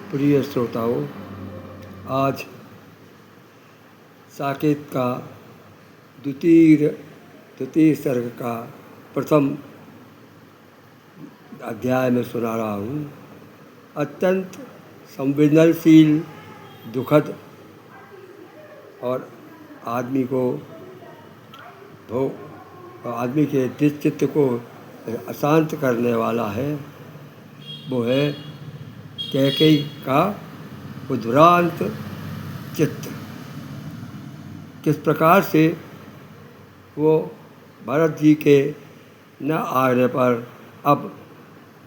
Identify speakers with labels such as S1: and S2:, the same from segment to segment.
S1: प्रिय श्रोताओं, आज साकेत का द्वितीय सर्ग का प्रथम अध्याय में सुना रहा हूँ। अत्यंत संवेदनशील, दुखद और आदमी के चित्त को अशांत करने वाला है। वो है कैकेयी का उद्भ्रांत चित्त। किस प्रकार से वो भरत जी के न आने पर, अब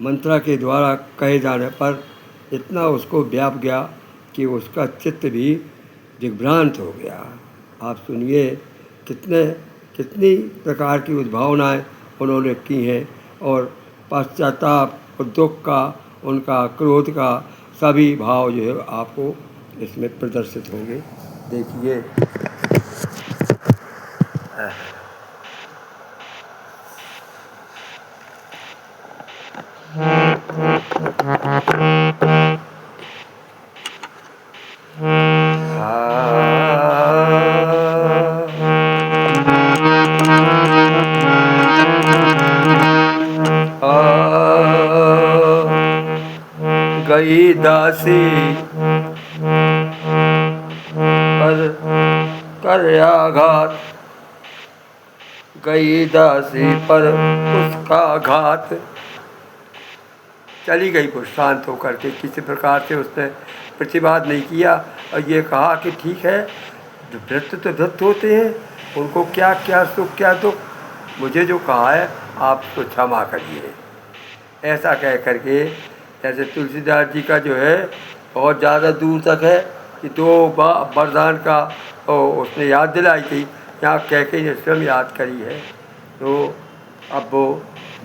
S1: मंत्रा के द्वारा कहे जाने पर इतना उसको व्याप गया कि उसका चित्त भी दिग्भ्रांत हो गया। आप सुनिए कितनी प्रकार की उद्भावनाएं उन्होंने की हैं, और पश्चाताप और दुख का, उनका क्रोध का सभी भाव जो है आपको इसमें प्रदर्शित होंगे। देखिए, गई दासी पर कर आघात, गई दासी पर उसका घात। चली गई वो शांत होकर के, किसी प्रकार से उसने प्रतिवाद नहीं किया और ये कहा कि ठीक है, भृत्य तो भृत्य होते हैं, उनको क्या क्या सुख क्या दुख, मुझे जो कहा है आप तो क्षमा करिए। ऐसा कह करके, जैसे तुलसीदास जी का जो है बहुत ज़्यादा दूर तक है कि दो वरदान का उसने याद दिलाई थी, यहाँ कैकेयी ने स्वयं याद करी है। तो अब वो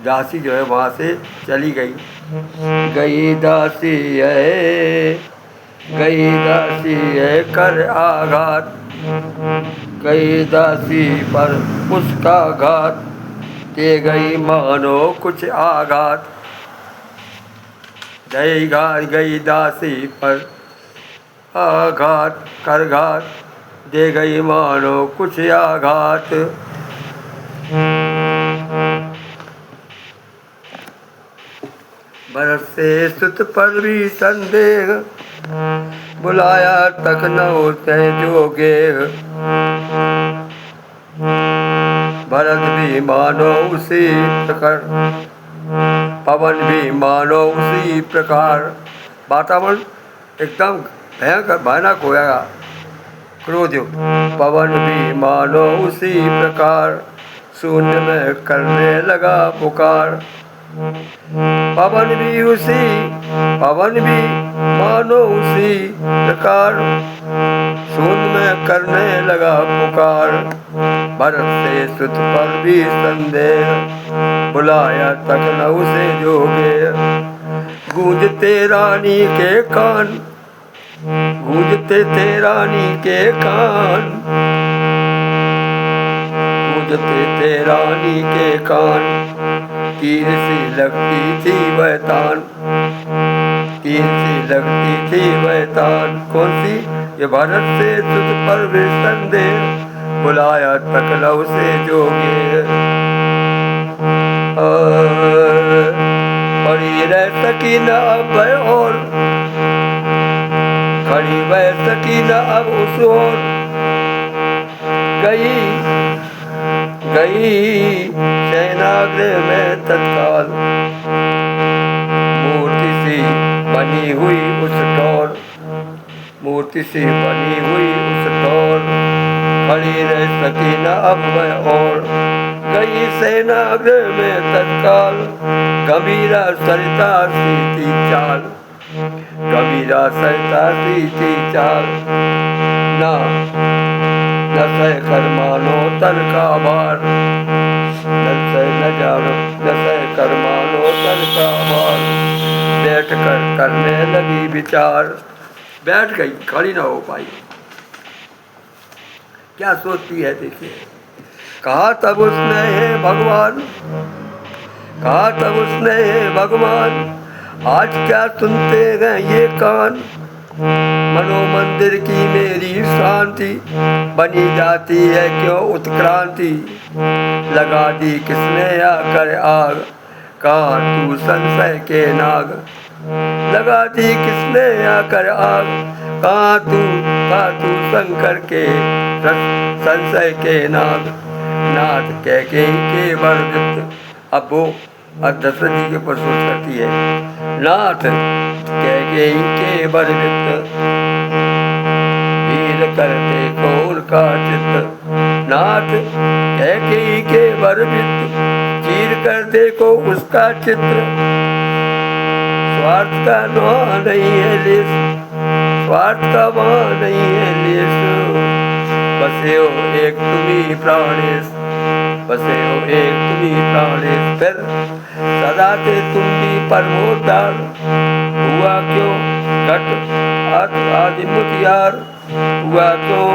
S1: दासी जो है वहाँ से चली गई। गई दासी है कर आघात, गई दासी पर उसका घात, दे गई मानो कुछ आघात। गई दासी पर आघात कर घात, दे गई मानो कुछ आघात। भरत से सुत पर भी संदेह, बुलाया तक न होते जोगेह। भरत भी मानो उसी प्रकार, पवन भी मानो उसी प्रकार। वातावरण एकदम भयानक हो गया, क्रोध। पवन भी मानो उसी प्रकार, शून्य में करने लगा पुकार। पवन भी मानो उसी प्रकार, शून्य में करने लगा पुकार। भरत से सुत पर भी संदेह, बुलाया तक न उसे जोगे। गूंजते रानी के कान, गूंजते थे रानी के कान, गूंजते थे रानी के कान। तीर सी लगती थी वह तान, तीर सी लगती थी वह तान। कौन सी? ये भरत से सुत पर भी संदेह, बुलाया तक न उसे जोगे। खड़ी रह सकी न अब और, खड़ी रह सकी न अब उस ओर। गई सेनागृह में तत्काल, मूर्ति सी बनी हुई उस टोर, मूर्ति सी बनी हुई उस टोर। खड़ी रह सकी न अब वह और, गई सेनागृह में तत्काल। गंभीरा सरिता सी थी चाल, गंभीरा सरिता सी थी चाल। न सह कर मानो तन का भार, न सह कर मानो तन का भार। बैठ कर करने लगी विचार, बैठ गई, खड़ी ना हो पाई। क्या सोचती है देखिए। कहा तब उसने हे भगवान, कहा तब उसने हे भगवान, आज क्या सुनते हैं ये कान, मनो मंदिर की मेरी शांति बनी जाती है क्यों उत्क्रांति। लगा दी किसने आकर आग, कहाँ तू संशय के नाग। लगा दी किसने आकर आग, कहाँ तू शंकर के संशय के नाग। नाथ कैकेयी के वरवित, अब वो दशरथ जी के ऊपर सोच करती है। नाथ कैकेयी के वरवित, वीर कर देखो उनका चित्त। नाथ कैकेयी के वरवित, चीर कर देखो उसका चित्र। स्वार्थ का वहाँ नहीं है लेस, स्वार्थ का वहाँ नहीं है लेस। बसे हो एक तुम्ही प्राणेश, बसे हो एक तुम्ही प्राणेश। फिर सदा से तुम भी परमोद्धार, हुआ क्यों घट आदि मुखियार। हुआ क्यों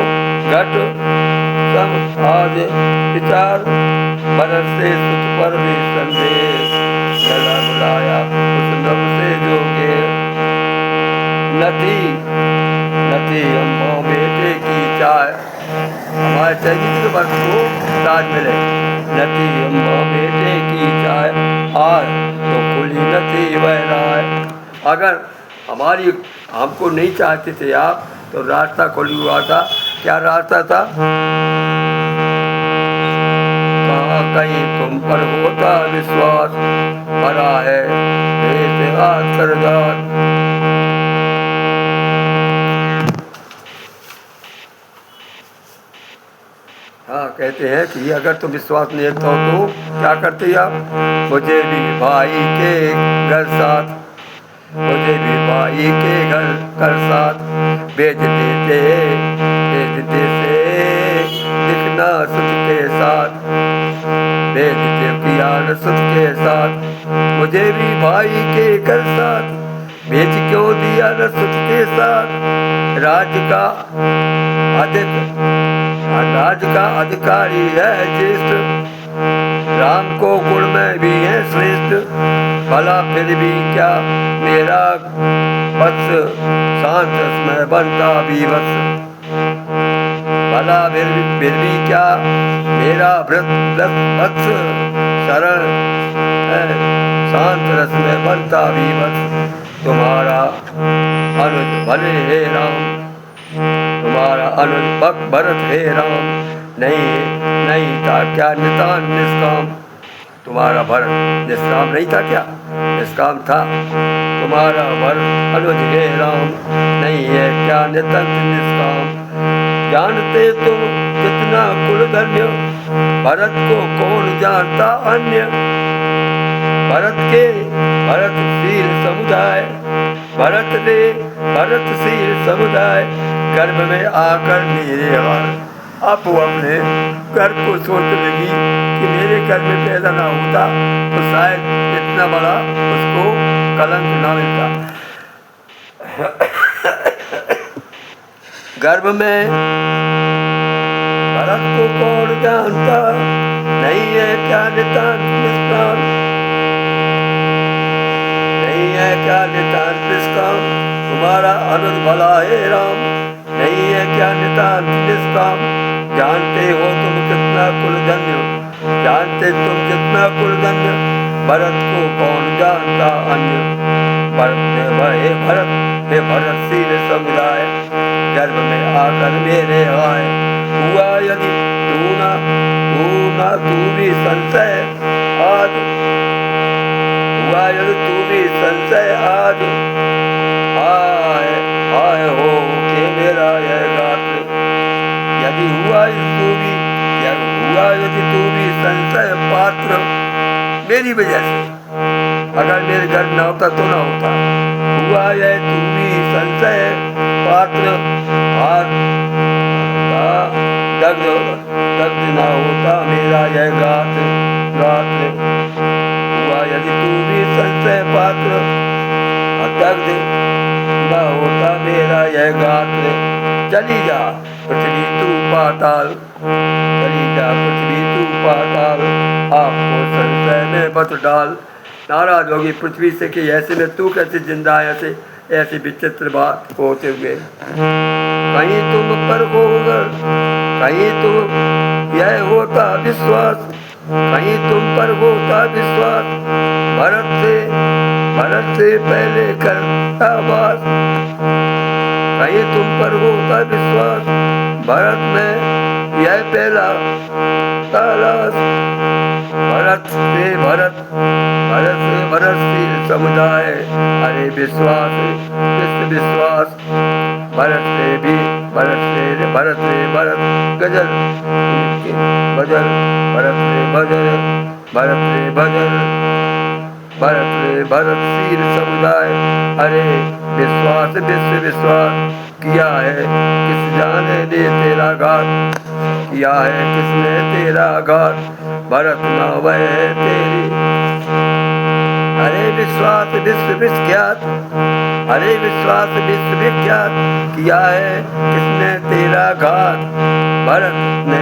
S1: घट सम आज विचार, बरस से सुत पर भी संदेश। गला बुलाया उस नभ से जो के, नथी नथी अम्मा बेटे की चाय। हमारे चरित्र वर्ष को ताज मिले। नथी अम्मा बेटे की चाय, आज तो खुली नथी वह राय। अगर हमको नहीं चाहते थे आप, तो रास्ता खुल हुआ था। क्या रास्ता था? कहाँ कहीं तुम पर होता विश्वास, भरा है बेसहारा सरदार। हाँ, कहते हैं कि अगर तुम विश्वास नहीं रखते हो तो क्या करते आप? मुझे भी भाई के घर साथ, मुझे भी भाई के घर साथ भेज देते से दिखना सुध के साथ। भेज दे कियान सुध के साथ, मुझे भी भाई के घर साथ। भेज क्यों दिया न सुध के साथ? राज का अधिकारी है ज्येष्ठ, राम को गुण में भी है श्रेष्ठ। भला फिर भी क्या मेरा वत्स, शांत में बनता भी वत्स। भला फिर भी क्या मेरा वत्स, सरल है शांत रस में बनता भी वत्स। तुम्हारा अनुज भले हे राम, तुम्हारा अनुज भरत हे राम। नहीं था क्या नितान निष्काम, तुम्हारा भरत निष्काम नहीं था क्या? निष्काम था। तुम्हारा भरत अनुज हे राम, नहीं है क्या नितंत निष्काम। जानते तुम कितना कुल धन्य, भरत को कौन जानता अन्य। भरतशील समुदाय, भरतशील समुदाय गर्भ में आकर मेरे हार। अब वो अपने घर को सोचने लगी कि मेरे घर में पैदा ना होता तो शायद इतना बड़ा उसको कलंक ना मिलता। गर्भ में भरत को कौन जानता, नहीं है क्या नितांत निष्काम। नहीं है क्या नितांत निष्काम, तुम्हारा अनुज भला हे राम। नहीं है क्या नितांत निष्काम। जानते हो तुम कितना कुल धन्य, जानते तुम कितना कुल धन्य। भरत को कौन जानता अन्य। हे भरतशील समुदाय गर्भ में आकर मेरे आए। हुआ यदि तू भी संशय आज, हुआ यदि तू भी संशय आज। आए हो के मेरा यह गात्र, यदि हुआ यदि तू भी संशय पात्र मेरी वजह से, अगर मेरे घर न होता तो न होता। हुआ यह तू भी संशय पात्र, दग्ध न होता मेरा यह गात्र। हुआ यदि तू भी संशय पात्र, दग्ध न होता मेरा यह गात्र। चली जा पृथ्वी तू पाताल, चली जा पृथ्वी तू पाताल। आपको संशय में बत डाल, नाराज होगी पृथ्वी से कि ऐसे में तू कैसे जिंदा है, ऐसे ऐसी विचित्र बात होते हुए। कहीं तुम पर होगा, कहीं तुम यह होता विश्वास, कहीं तुम पर होता विश्वास, भरत से पहले करता वास। कहीं तुम पर होता विश्वास, भरत में यह पहला तलाश। भरतशील समुदाय, अरे विश्वास विश्वास। भरत गजल भजन, भरतशील समुदाय, अरे विश्वास विश्वास। किया है किस जाने दे तेरा घात, किया है किसने तेरा घात, भरत नाम है तेरी। अरे विश्वास विख्यात, अरे विश्वास विख्यात, किया है किसने तेरा घात, भरत ने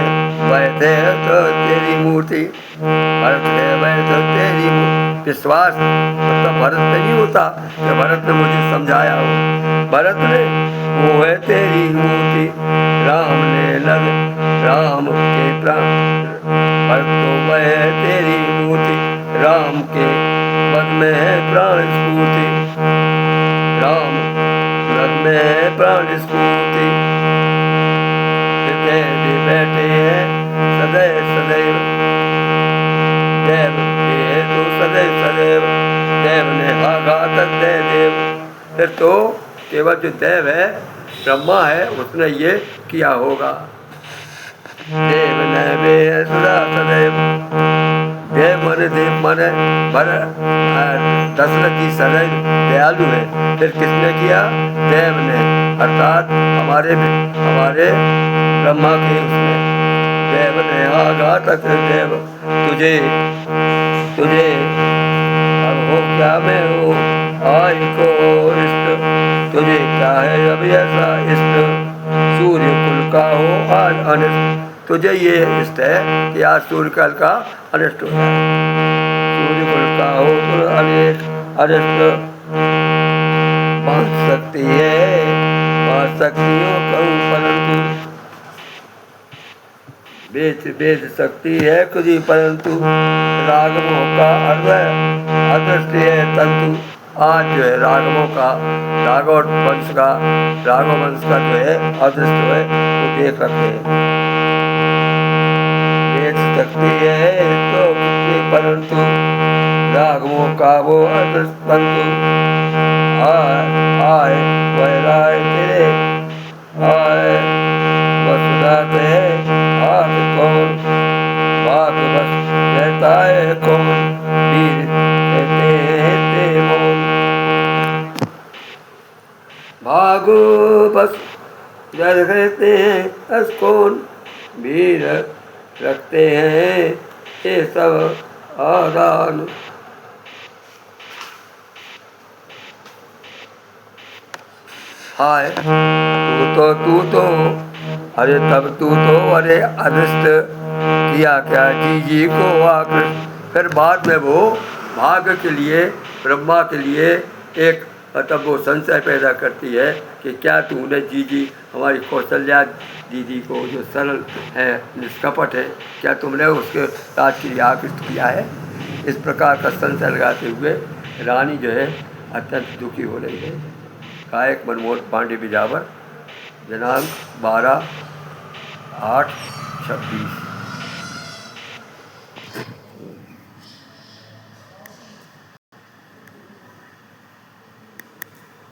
S1: वैध तो तेरी मूर्ति, भरत है वैध तो तेरी मूर्ति। विश्वास मतलब भरत में नहीं होता कि भरत ने मुझे समझाया हो, भरत ने वो है तेरी मूर्ति। राम ने लग राम के प्राण, भरत तो वह है तेरी मूर्ति, राम के पद में है प्राण स्फूर्ति, राम पद में है प्राण स्फूर्ति। भी बैठे हैं सदैव सदैव, देव ये तो सदैव सदैव, देव ने आघातक दे देव। फिर तो केवल जो देव है ब्रह्मा है उसने ये किया होगा। देव ने वे सदा सदैव, देव मने दशरथ जी सदैव दयालु है। फिर किसने किया? देव ने, अर्थात हमारे ब्रह्मा के उसने, देव ने आघातक देव। तुझे अब हो क्या मैं हो आई को इष्ट, तुझे क्या है अब ऐसा इष्ट, सूर्य कुल का हो आज अनिष्ट। तुझे ये इष्ट है कि आज सूर्य काल का अनिष्ट हो जाए, सूर्य कुल का हो तो अनिष्ट। बांध सकती हो कहूँ परंतु, बेच सकती है खुदी परंतु, रागमों का अदृष्ट है तंतु। आज जो है राघव वंश का जो है अदृष्ट है वो देख रखे हैं। बेच सकती है तो परंतु, राघवों का वो अदृष्ट तंतु। आए वैराय तेरे, आए वसुधा तेरे, हाथ कौन बात बस रहता है कौन, वीर कहते हैं ते मौन। भागो बस रहते हैं बस कौन, वीर रखते हैं ये सब आदान। हाय तू तो अरे तब तू तो अरे अदृष्ट किया क्या जी को आकृष्ट। फिर बाद में वो भाग के लिए, ब्रह्मा के लिए एक मतलब वो संशय पैदा करती है कि क्या तूने जी हमारी कौशल्या दीदी को जो सरल है निष्कपट है, क्या तुमने उसके राज के लिए आकृष्ट किया है। इस प्रकार का संशय लगाते हुए रानी जो है अत्यंत दुखी हो रही है। गायक मनमोहन पांडे बिजावर, दिनांक 12/8/26।